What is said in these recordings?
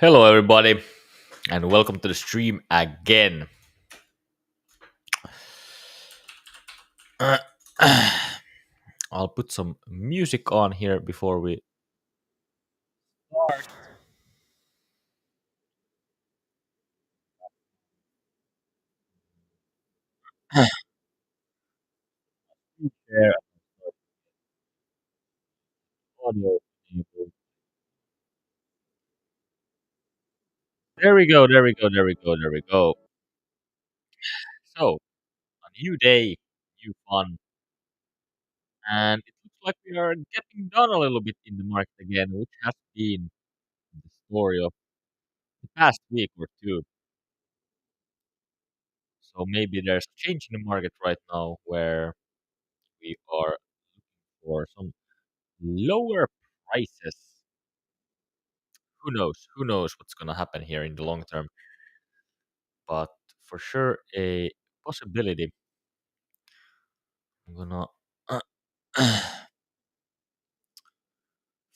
Hello, everybody, and welcome to the stream again. I'll put some music on here before we share audio. There we go, there we go, there we go, there we go. So, a new day, new fun, and it looks like we are getting down a little bit in the market again, which has been the story of the past week or two. So maybe there's a change in the market right now where we are for some lower prices. Who knows? Who knows what's gonna happen here in the long term? But for sure, a possibility. I'm gonna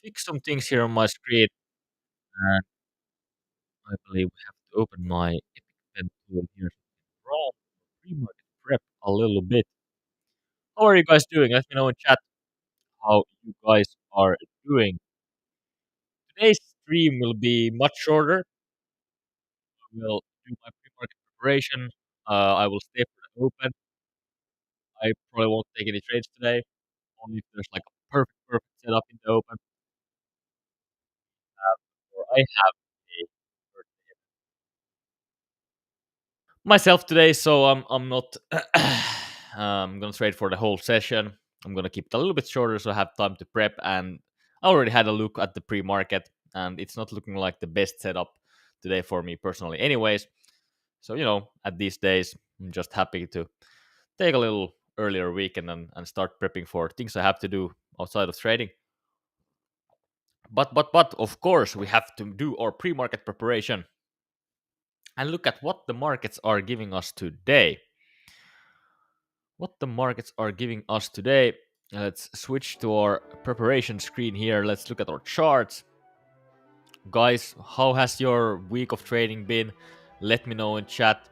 fix some things here on my screen, and I believe we have to open my Epic Pen tool here. Run pre-market prep a little bit. How are you guys doing? Let me know in chat how you guys are doing. Today's stream will be much shorter. I will do my pre-market preparation. I will stay for the open. I probably won't take any trades today. Only if there's like a perfect setup in the open. Or I have a myself today, so I'm not gonna trade for the whole session. I'm gonna keep it a little bit shorter so I have time to prep. And I already had a look at the pre-market, and it's not looking like the best setup today for me personally. Anyways, so at these days, I'm just happy to take a little earlier weekend and start prepping for things I have to do outside of trading. But of course, we have to do our pre-market preparation and look at what the markets are giving us today. What the markets are giving us today. Let's switch to our preparation screen here. Let's look at our charts. Guys, how has your week of trading been? Let me know in chat.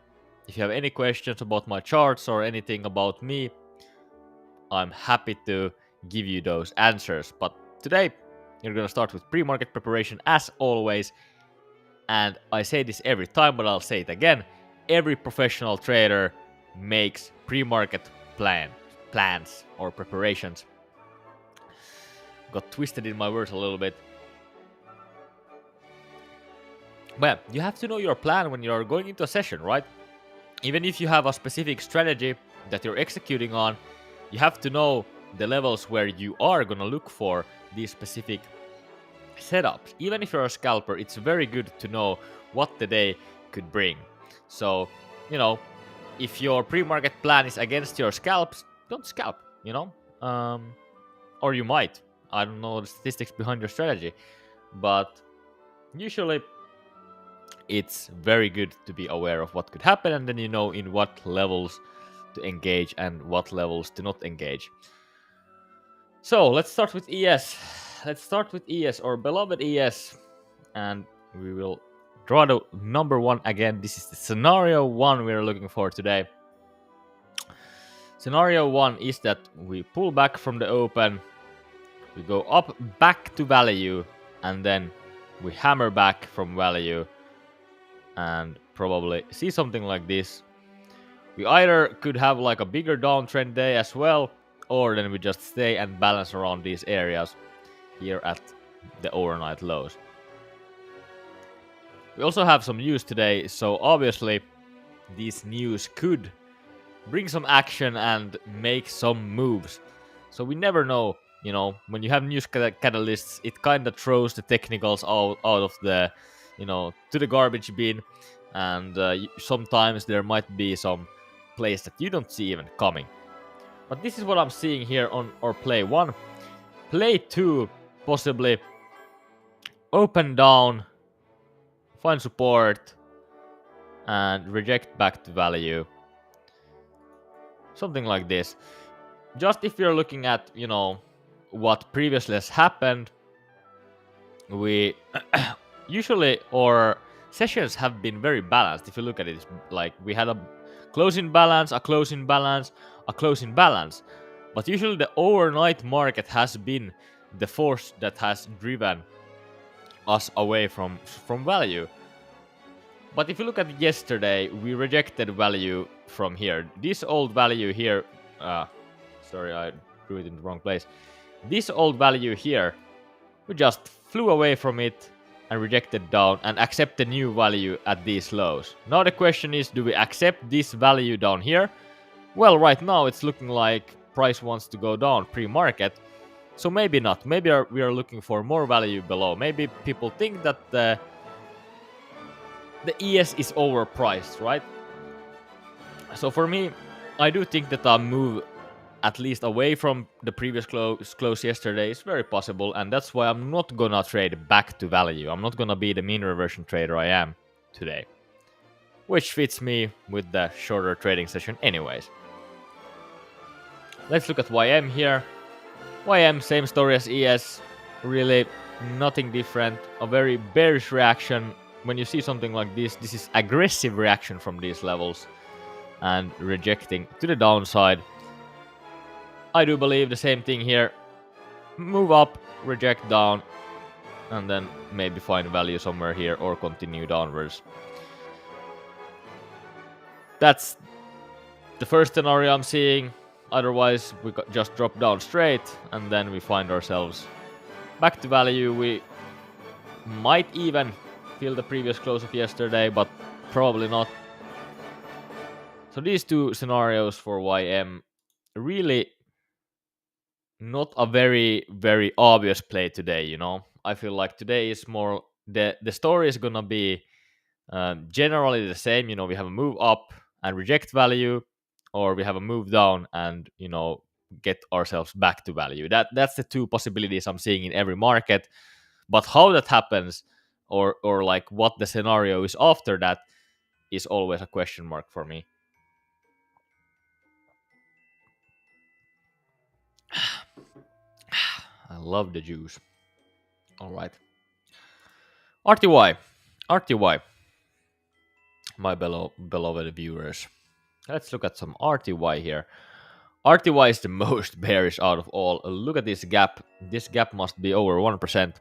If you have any questions about my charts or anything about me, I'm happy to give you those answers. But today, you're going to start with pre-market preparation as always. And I say this every time, but I'll say it again. Every professional trader makes pre-market plans or preparations. Got twisted in my words a little bit. But yeah, you have to know your plan when you're going into a session, right? Even if you have a specific strategy that you're executing on, you have to know the levels where you are going to look for these specific setups. Even if you're a scalper, it's very good to know what the day could bring. So, you know, if your pre-market plan is against your scalps, don't scalp, or you might. I don't know the statistics behind your strategy, but usually it's very good to be aware of what could happen, and then you know in what levels to engage and what levels to not engage. So let's start with ES. Let's start with ES, or beloved ES, and we will draw the number one again. This is the scenario one we're looking for today. Scenario one is that we pull back from the open, we go up back to value, and then we hammer back from value and probably see something like this. We either could have like a bigger downtrend day as well, or then we just stay and balance around these areas here at the overnight lows. We also have some news today, so obviously these news could bring some action and make some moves. So we never know, when you have news catalysts, it kind of throws the technicals out of the, to the garbage bin. And sometimes there might be some plays that you don't see even coming. But this is what I'm seeing here on our play one. Play two, possibly open down, find support, and reject back to value. Something like this. Just if you're looking at, what previously has happened, we usually our sessions have been very balanced. If you look at it, like we had a closing balance, a closing balance, a closing balance. But usually the overnight market has been the force that has driven us away from value. But if you look at yesterday, we rejected value from here. This old value here, uh, sorry, I drew it in the wrong place. This old value here, we just flew away from it and rejected down and accept the new value at these lows. Now the question is, do we accept this value down here? Well, right now it's looking like price wants to go down pre-market. So maybe not. Maybe we are looking for more value below. Maybe people think that the ES is overpriced, right? So for me, I do think that a move at least away from the previous close yesterday is very possible, and that's why I'm not gonna trade back to value. I'm not gonna be the mean reversion trader I am today, which fits me with the shorter trading session anyways. Let's look at YM here. YM, same story as ES, really nothing different. A very bearish reaction. When you see something like this is aggressive reaction from these levels and rejecting to the downside. I do believe the same thing here. Move up, reject down, and then maybe find value somewhere here or continue downwards. That's the first scenario I'm seeing. Otherwise, we just drop down straight, and then we find ourselves back to value. We might even feel the previous close of yesterday, but probably not. So these two scenarios for YM really not a very obvious play today. I feel like today is more the story is gonna be generally the same. We have a move up and reject value, or we have a move down and get ourselves back to value. That's the two possibilities I'm seeing in every market. But how that happens, or like what the scenario is after that, is always a question mark for me. I love the juice. All right. RTY. RTY. My beloved viewers. Let's look at some RTY here. RTY is the most bearish out of all. Look at this gap. This gap must be over 1%.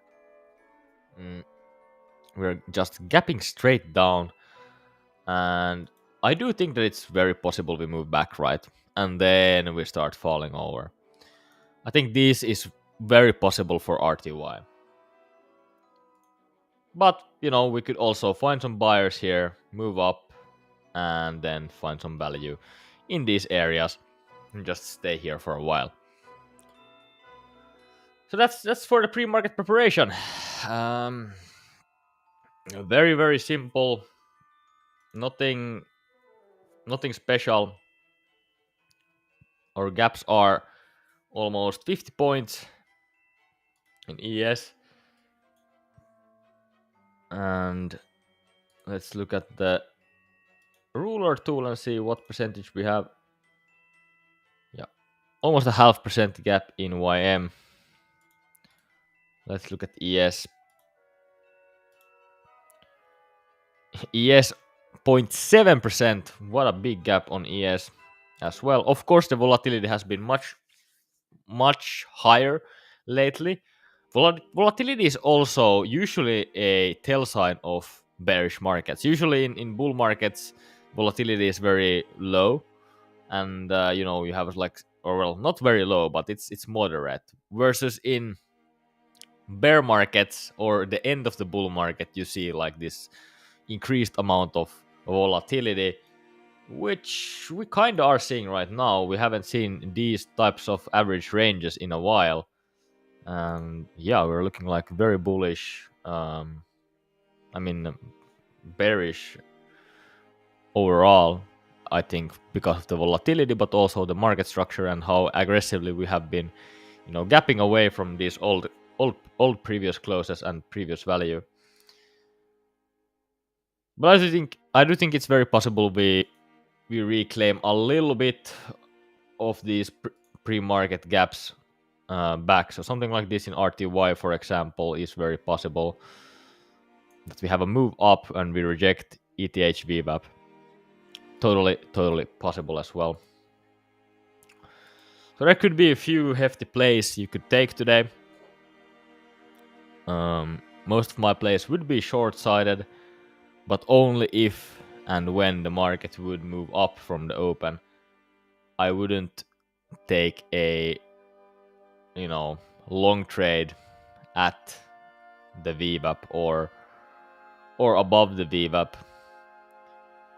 We're just gapping straight down. And I do think that it's very possible we move back, right? And then we start falling over. I think this is very possible for RTY. But, we could also find some buyers here, move up, and then find some value in these areas and just stay here for a while. So that's for the pre-market preparation. Very simple. Nothing special. Our gaps are almost 50 points in ES. And let's look at the ruler tool and see what percentage we have. Yeah, almost a 0.5% gap in YM. Let's look at ES. ES 0.7%. What a big gap on ES as well. Of course, the volatility has been much higher lately. Volatility is also usually a tell sign of bearish markets. Usually in bull markets, volatility is very low, and you have not very low, but it's moderate. Versus in bear markets or the end of the bull market, you see like this increased amount of volatility, which we kind of are seeing right now. We haven't seen these types of average ranges in a while. And yeah, we're looking like very bullish. Bearish overall, I think, because of the volatility, but also the market structure and how aggressively we have been, gapping away from these old previous closes and previous value. But I do think it's very possible we reclaim a little bit of these pre-market gaps back. So something like this in RTY, for example, is very possible. that we have a move up and we reject ETH VWAP. Totally possible as well. So there could be a few hefty plays you could take today. Most of my plays would be short-sighted, but only if and when the market would move up from the open. I wouldn't take a long trade at the VWAP or above the VWAP.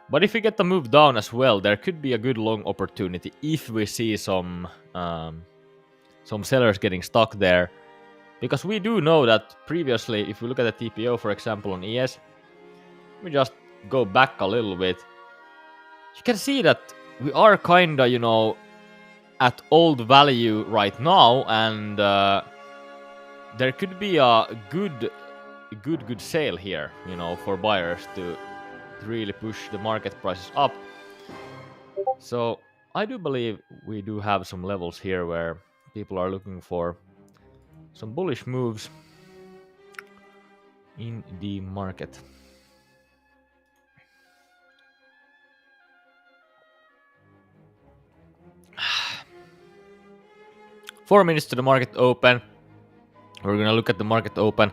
But if we get the move down as well, there could be a good long opportunity if we see some sellers getting stuck there. Because we do know that previously, if we look at the TPO, for example, on ES, we just go back a little bit. You can see that we are kinda, at old value right now, and there could be a good sale here, for buyers to really push the market prices up. So I do believe we do have some levels here where people are looking for some bullish moves in the market. Four minutes to the market open. We're gonna look at the market open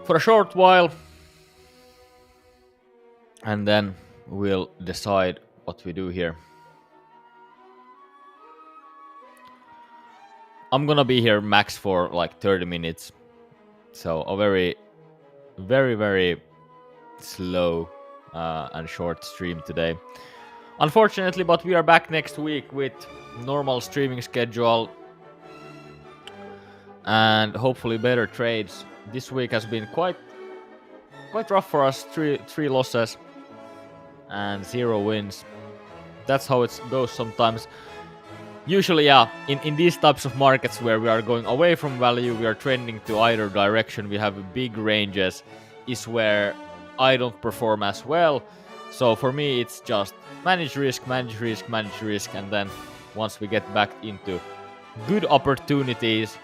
for a short while, and then we'll decide what we do here. I'm gonna be here max for like 30 minutes, so a very slow and short stream today, unfortunately. But we are back next week with normal streaming schedule and hopefully better trades. This week has been quite rough for us. Three losses and 0 wins. That's how it goes sometimes. Usually, yeah, in these types of markets where we are going away from value, we are trending to either direction, we have big ranges, is where I don't perform as well. So for me, it's just manage risk, and then once we get back into good opportunities,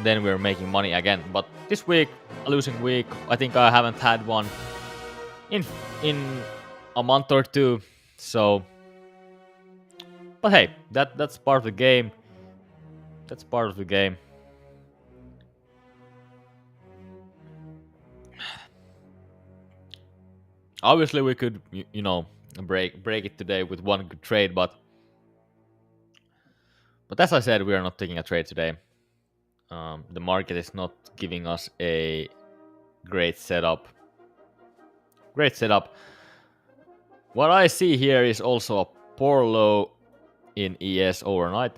then we're making money again. But this week, a losing week. I think I haven't had one in a month or two. So, but hey, that's part of the game. That's part of the game. Obviously, we could, break it today with one good trade, but as I said, we are not taking a trade today. The market is not giving us a great setup. What I see here is also a poor low in ES overnight.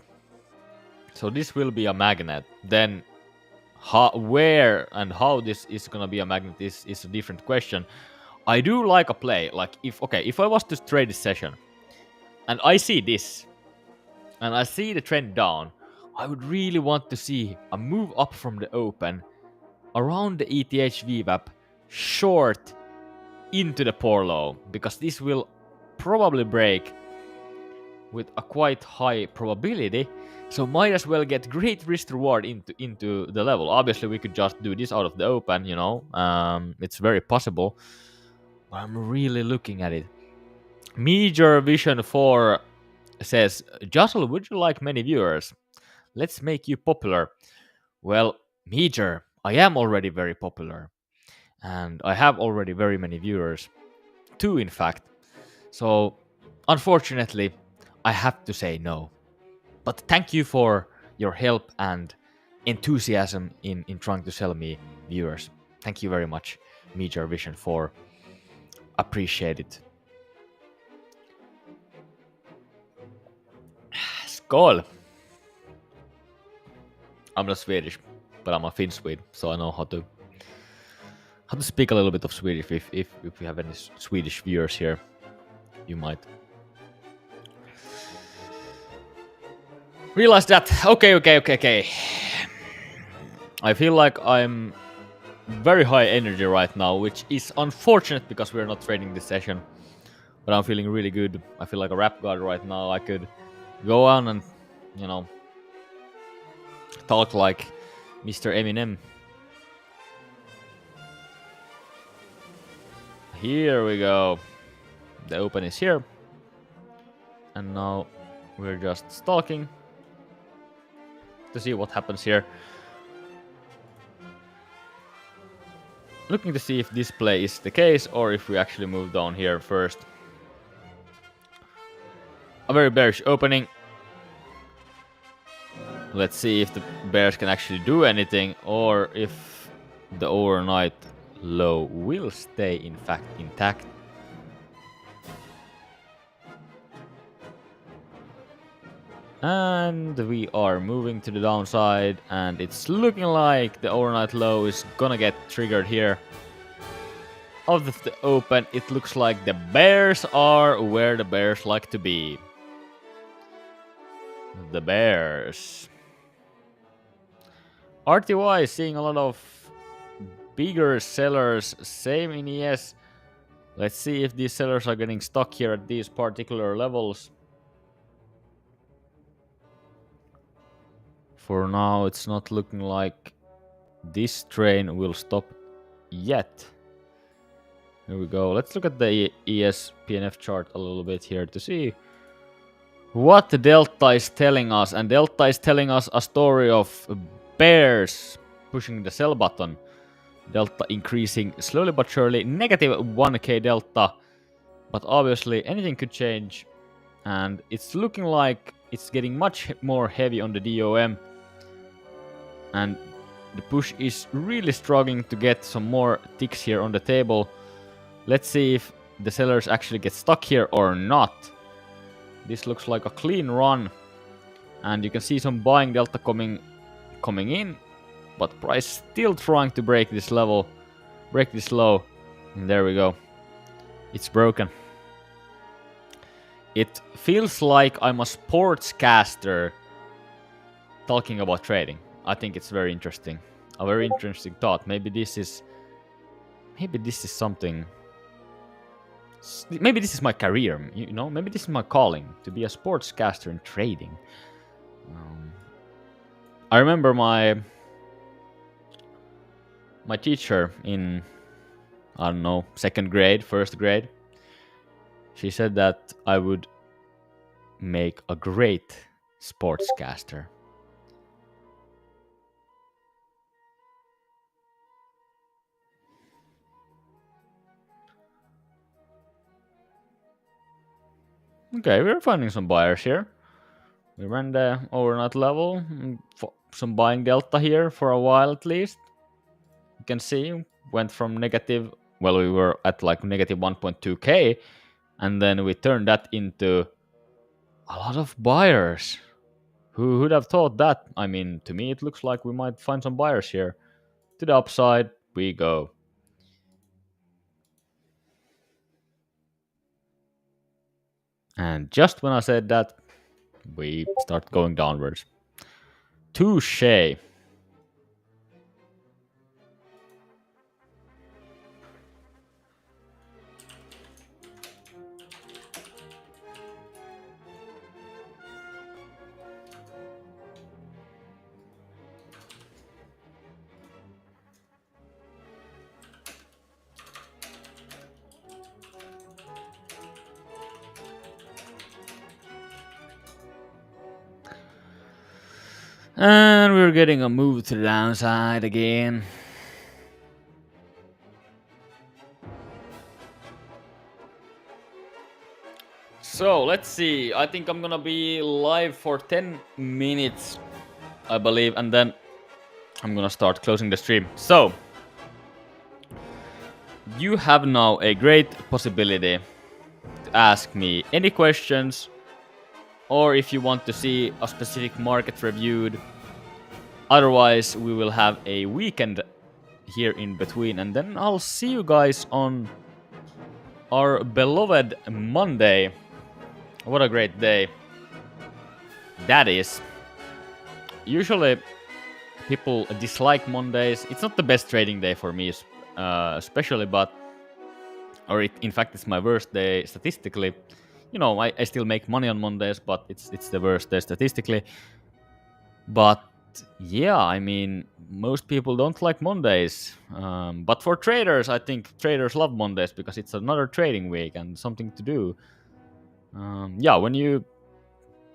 So this will be a magnet. Then where and how this is gonna be a magnet is a different question. I do like a play. Like if I was to trade this session and I see this and I see the trend down, I would really want to see a move up from the open around the ETH VWAP short into the poor low, because this will probably break with a quite high probability. So might as well get great risk reward into the level. Obviously, we could just do this out of the open, it's very possible. But I'm really looking at it. Major Vision 4 says, Jossel, would you like many viewers? Let's make you popular. Well, Major, I am already very popular. And I have already very many viewers. 2, in fact. So, unfortunately, I have to say no. But thank you for your help and enthusiasm in trying to sell me viewers. Thank you very much, Major Vision 4. Appreciate it. Skål! I'm not Swedish, but I'm a Finn Swede, so I know how to speak a little bit of Swedish. If we have any Swedish viewers here, you might realize that. Okay. I feel like I'm very high energy right now, which is unfortunate because we're not trading this session. But I'm feeling really good. I feel like a rap god right now. I could go on and, talk like Mr. Eminem. here we go. The open is here. And now we're just stalking to see what happens here. Looking to see if this play is the case or if we actually move down here first. A very bearish opening. Let's see if the bears can actually do anything or if the overnight low will stay in fact intact. And we are moving to the downside, and it's looking like the overnight low is gonna get triggered here. Out of the open, it looks like the bears are where the bears like to be. The bears. RTY is seeing a lot of bigger sellers, same in ES. Let's see if these sellers are getting stuck here at these particular levels. For now, it's not looking like this train will stop yet. Here we go. Let's look at the ES PNF chart a little bit here to see what the delta is telling us. And delta is telling us a story of bears pushing the sell button. Delta increasing slowly but surely. Negative 1k delta. But obviously anything could change. And it's looking like it's getting much more heavy on the DOM. And the push is really struggling to get some more ticks here on the table. Let's see if the sellers actually get stuck here or not. This looks like a clean run. And you can see some buying delta coming in. But price still trying to break this level. Break this low. And there we go. It's broken. It feels like I'm a sportscaster talking about trading. I think it's very interesting. A very interesting thought. Maybe this is something. Maybe this is my career, you know? Maybe this is my calling, to be a sportscaster in trading. I remember my teacher in, I don't know, second grade, first grade. She said that I would make a great sportscaster. Okay, we're finding some buyers here. We ran the overnight level, some buying delta here for a while at least. You can see, went from negative, well, we were at like negative 1.2k, and then we turned that into a lot of buyers. Who would have thought that? I mean, to me it looks like we might find some buyers here. To the upside we go. And just when I said that, we start going downwards. Touché. And we're getting a move to the downside again. So let's see. I think I'm gonna be live for 10 minutes, I believe, and then I'm gonna start closing the stream. So you have now a great possibility to ask me any questions, or if you want to see a specific market reviewed. Otherwise, we will have a weekend here in between, and then I'll see you guys on our beloved Monday. What a great day that is. Usually people dislike Mondays. It's not the best trading day for me, especially, in fact, it's my worst day statistically. You know, I still make money on Mondays, but it's the worst day statistically. But yeah, I mean, most people don't like Mondays. But for traders, I think traders love Mondays because it's another trading week and something to do. Yeah, when you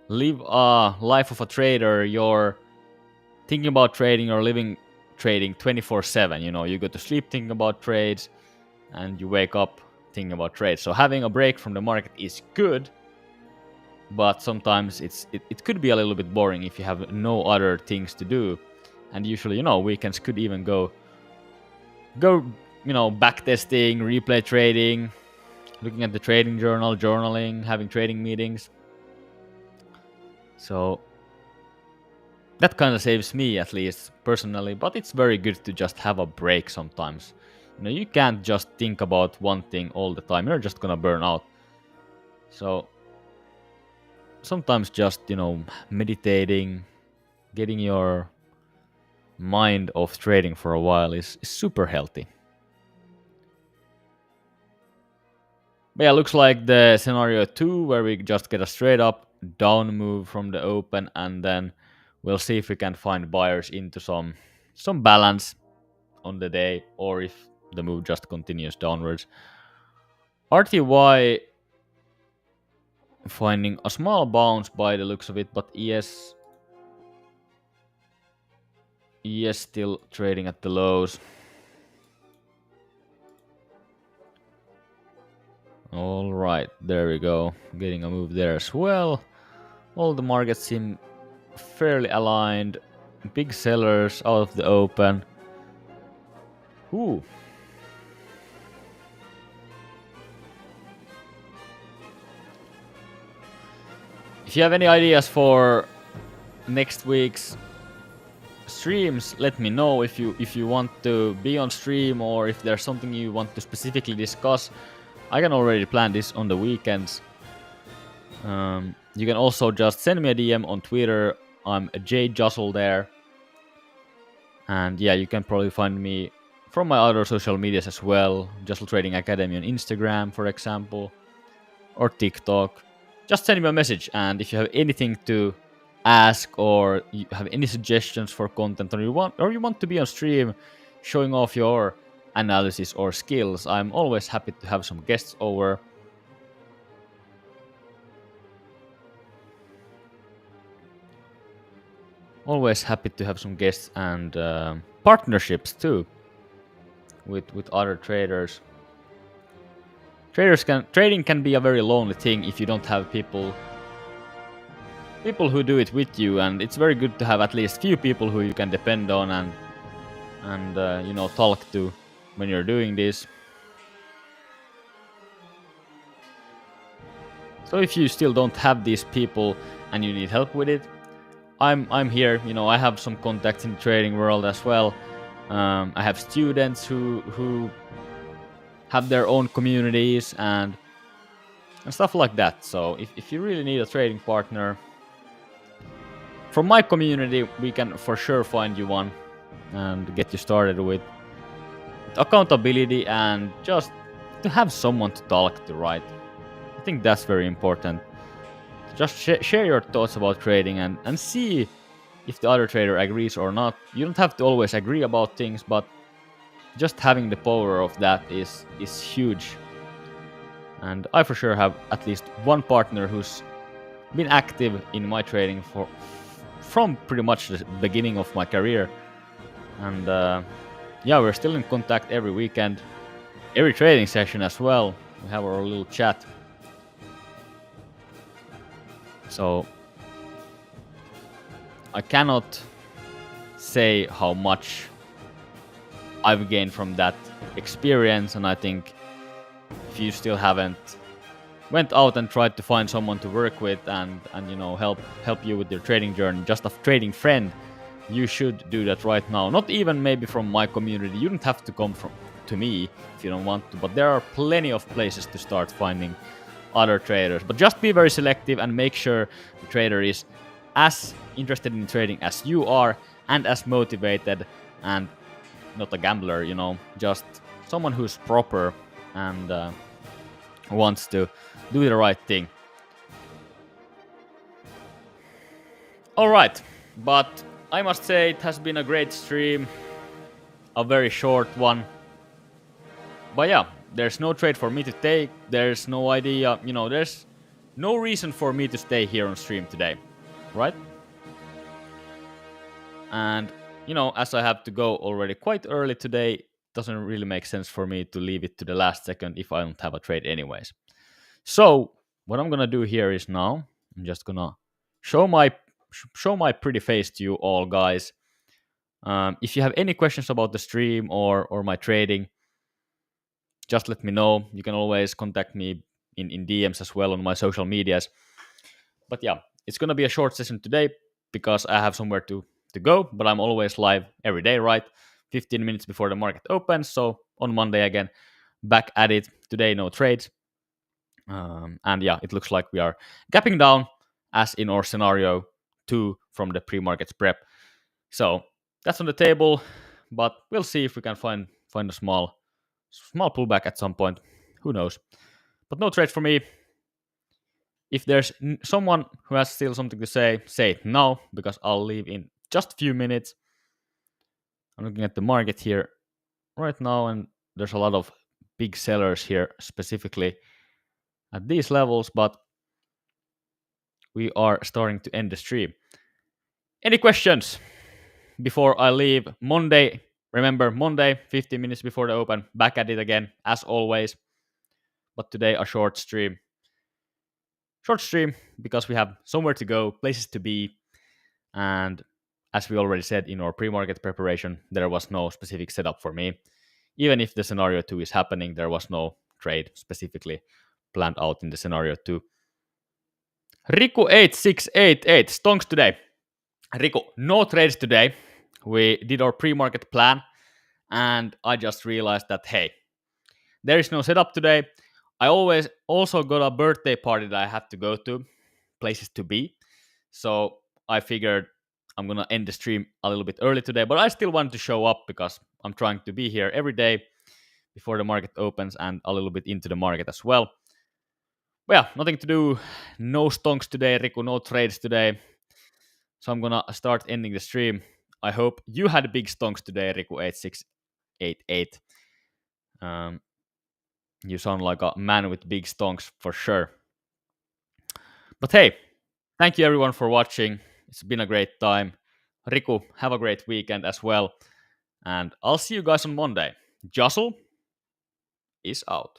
live a life of a trader, you're thinking about trading or living trading 24/7. You know, you go to sleep thinking about trades and you wake up thinking about trades. So having a break from the market is good, but sometimes it could be a little bit boring if you have no other things to do. And usually, weekends could even go back testing, replay trading, looking at the trading journal, journaling, having trading meetings. So that kind of saves me, at least personally, but it's very good to just have a break sometimes. You can't just think about one thing all the time. You're just gonna burn out. So sometimes just, meditating, getting your mind off trading for a while is super healthy. But yeah, looks like the scenario 2 where we just get a straight up down move from the open, and then we'll see if we can find buyers into some balance on the day, or if the move just continues downwards. RTY finding a small bounce by the looks of it, but ES still trading at the lows. All right, there we go. Getting a move there as well. All the markets seem fairly aligned. Big sellers out of the open. Ooh. If you have any ideas for next week's streams, let me know. If you want to be on stream, or if there's something you want to specifically discuss, I can already plan this on the weekends. You can also just send me a DM on Twitter. I'm JJussel there. And yeah, you can probably find me from my other social medias as well. Jussel Trading Academy on Instagram, for example, or TikTok. Just send me a message, and if you have anything to ask, or you have any suggestions for content, or you want to be on stream showing off your analysis or skills, I'm always happy to have some guests over. Always happy to have some guests and partnerships too with other traders. Trading can be a very lonely thing if you don't have people who do it with you, and it's very good to have at least few people who you can depend on and talk to when you're doing this. So if you still don't have these people and you need help with it, I'm here. I have some contacts in the trading world as well. I have students who have their own communities and stuff like that. So if you really need a trading partner from my community, we can for sure find you one and get you started with accountability and just to have someone to talk to, right? I think that's very important. Just share your thoughts about trading and see if the other trader agrees or not. You don't have to always agree about things, but just having the power of that is huge. And I for sure have at least one partner who's been active in my trading from pretty much the beginning of my career. And yeah, we're still in contact every weekend, every trading session as well. We have our little chat. So I cannot say how much I've gained from that experience, and I think if you still haven't went out and tried to find someone to work with and help you with your trading journey, just a trading friend, you should do that right now. Not even maybe from my community. You don't have to come to me if you don't want to, but there are plenty of places to start finding other traders. But just be very selective and make sure the trader is as interested in trading as you are and as motivated, and not a gambler, just someone who's proper and wants to do the right thing. All right, but I must say it has been a great stream, a very short one. But yeah, there's no trade for me to take. There's no idea, there's no reason for me to stay here on stream today, right? And, as I have to go already quite early today, it doesn't really make sense for me to leave it to the last second if I don't have a trade anyways. So, what I'm gonna do here is now, I'm just gonna show my pretty face to you all, guys. If you have any questions about the stream or my trading, just let me know. You can always contact me in DMs as well on my social medias. But yeah, it's gonna be a short session today because I have somewhere to go. But I'm always live every day, right? 15 minutes before the market opens. So on Monday again, back at it. Today, no trades. And yeah, it looks like we are gapping down as in our scenario 2 from the pre-markets prep. So that's on the table, but we'll see if we can find a small pullback at some point. Who knows? But no trades for me. If there's someone who has still something to say it now, because I'll leave in just a few minutes. I'm looking at the market here right now, and there's a lot of big sellers here, specifically at these levels, but we are starting to end the stream. Any questions before I leave? Monday, remember, Monday, 15 minutes before the open, back at it again, as always. But today, a short stream. Short stream because we have somewhere to go, places to be, and as we already said in our pre-market preparation, there was no specific setup for me. Even if the scenario 2 is happening, there was no trade specifically planned out in the scenario 2. Riku8688, stonks today. Riku, no trades today. We did our pre-market plan, and I just realized that, hey, there is no setup today. I always also got a birthday party that I had to go to, places to be. So I figured I'm going to end the stream a little bit early today, but I still wanted to show up because I'm trying to be here every day before the market opens and a little bit into the market as well. But yeah, nothing to do. No stonks today, Riku, no trades today. So I'm going to start ending the stream. I hope you had big stonks today, Riku8688. You sound like a man with big stonks for sure. But hey, thank you everyone for watching. It's been a great time. Riku, have a great weekend as well. And I'll see you guys on Monday. Jostle is out.